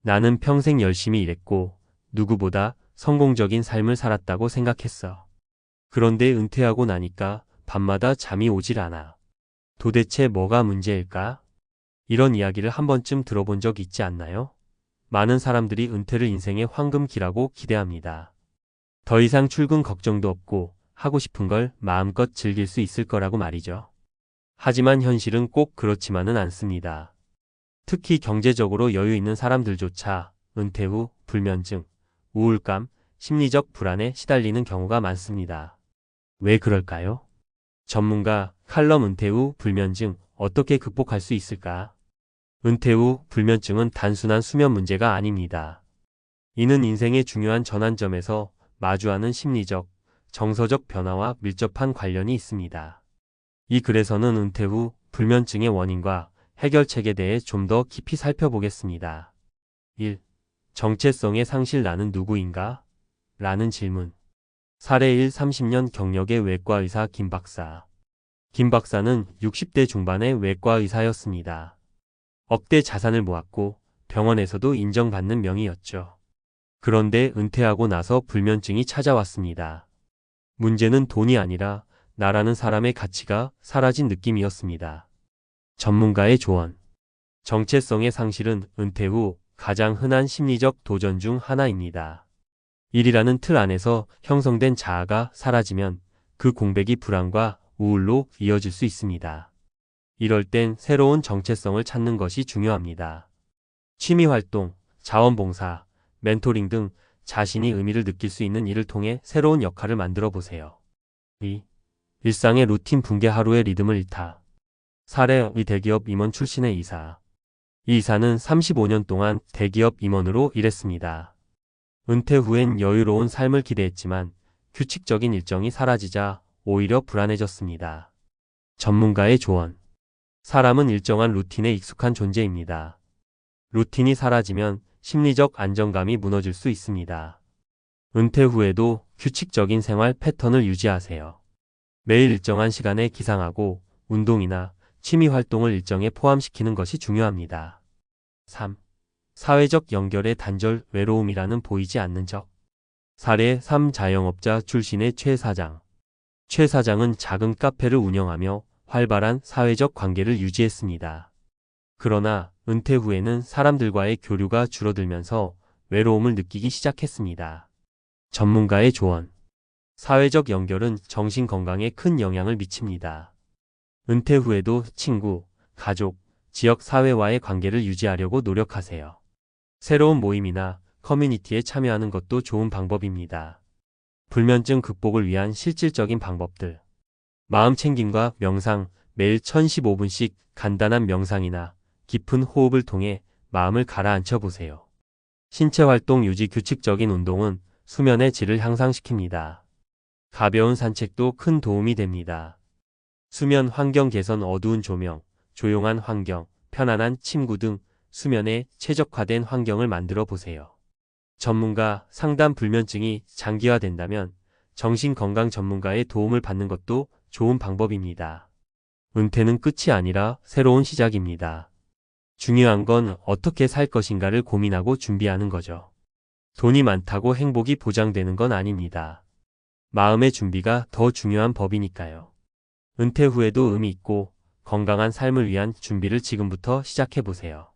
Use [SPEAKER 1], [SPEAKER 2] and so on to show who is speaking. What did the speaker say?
[SPEAKER 1] 나는 평생 열심히 일했고 누구보다 성공적인 삶을 살았다고 생각했어. 그런데 은퇴하고 나니까 밤마다 잠이 오질 않아. 도대체 뭐가 문제일까? 이런 이야기를 한 번쯤 들어본 적 있지 않나요? 많은 사람들이 은퇴를 인생의 황금기라고 기대합니다. 더 이상 출근 걱정도 없고 하고 싶은 걸 마음껏 즐길 수 있을 거라고 말이죠. 하지만 현실은 꼭 그렇지만은 않습니다. 특히 경제적으로 여유 있는 사람들조차 은퇴 후 불면증, 우울감, 심리적 불안에 시달리는 경우가 많습니다. 왜 그럴까요? 전문가 칼럼 은퇴 후 불면증 어떻게 극복할 수 있을까? 은퇴 후 불면증은 단순한 수면 문제가 아닙니다. 이는 인생의 중요한 전환점에서 마주하는 심리적, 정서적 변화와 밀접한 관련이 있습니다. 이 글에서는 은퇴 후 불면증의 원인과 해결책에 대해 좀 더 깊이 살펴보겠습니다. 1. 정체성의 상실 나는 누구인가? 라는 질문. 사례 1. 30년 경력의 외과의사 김 박사. 김 박사는 60대 중반의 외과의사였습니다. 억대 자산을 모았고 병원에서도 인정받는 명의였죠. 그런데 은퇴하고 나서 불면증이 찾아왔습니다. 문제는 돈이 아니라 나라는 사람의 가치가 사라진 느낌이었습니다. 전문가의 조언. 정체성의 상실은 은퇴 후 가장 흔한 심리적 도전 중 하나입니다. 일이라는 틀 안에서 형성된 자아가 사라지면 그 공백이 불안과 우울로 이어질 수 있습니다. 이럴 땐 새로운 정체성을 찾는 것이 중요합니다. 취미활동, 자원봉사, 멘토링 등 자신이 의미를 느낄 수 있는 일을 통해 새로운 역할을 만들어 보세요. 2. 일상의 루틴 붕괴 하루의 리듬을 잃다. 사례 이 대기업 임원 출신의 이사. 이 이사는 35년 동안 대기업 임원으로 일했습니다. 은퇴 후엔 여유로운 삶을 기대했지만 규칙적인 일정이 사라지자 오히려 불안해졌습니다. 전문가의 조언. 사람은 일정한 루틴에 익숙한 존재입니다. 루틴이 사라지면 심리적 안정감이 무너질 수 있습니다. 은퇴 후에도 규칙적인 생활 패턴을 유지하세요. 매일 일정한 시간에 기상하고 운동이나 취미 활동을 일정에 포함시키는 것이 중요합니다. 3. 사회적 연결의 단절 외로움이라는 보이지 않는 적. 사례 3. 자영업자 출신의 최 사장. 최 사장은 작은 카페를 운영하며 활발한 사회적 관계를 유지했습니다. 그러나 은퇴 후에는 사람들과의 교류가 줄어들면서 외로움을 느끼기 시작했습니다. 전문가의 조언. 사회적 연결은 정신 건강에 큰 영향을 미칩니다. 은퇴 후에도 친구, 가족, 지역 사회와의 관계를 유지하려고 노력하세요. 새로운 모임이나 커뮤니티에 참여하는 것도 좋은 방법입니다. 불면증 극복을 위한 실질적인 방법들. 마음 챙김과 명상, 매일 1015분씩 간단한 명상이나 깊은 호흡을 통해 마음을 가라앉혀 보세요. 신체 활동 유지 규칙적인 운동은 수면의 질을 향상시킵니다. 가벼운 산책도 큰 도움이 됩니다. 수면 환경 개선 어두운 조명, 조용한 환경, 편안한 침구 등 수면에 최적화된 환경을 만들어 보세요. 전문가 상담 불면증이 장기화된다면 정신건강 전문가의 도움을 받는 것도 좋은 방법입니다. 은퇴는 끝이 아니라 새로운 시작입니다. 중요한 건 어떻게 살 것인가를 고민하고 준비하는 거죠. 돈이 많다고 행복이 보장되는 건 아닙니다. 마음의 준비가 더 중요한 법이니까요. 은퇴 후에도 의미 있고 건강한 삶을 위한 준비를 지금부터 시작해 보세요.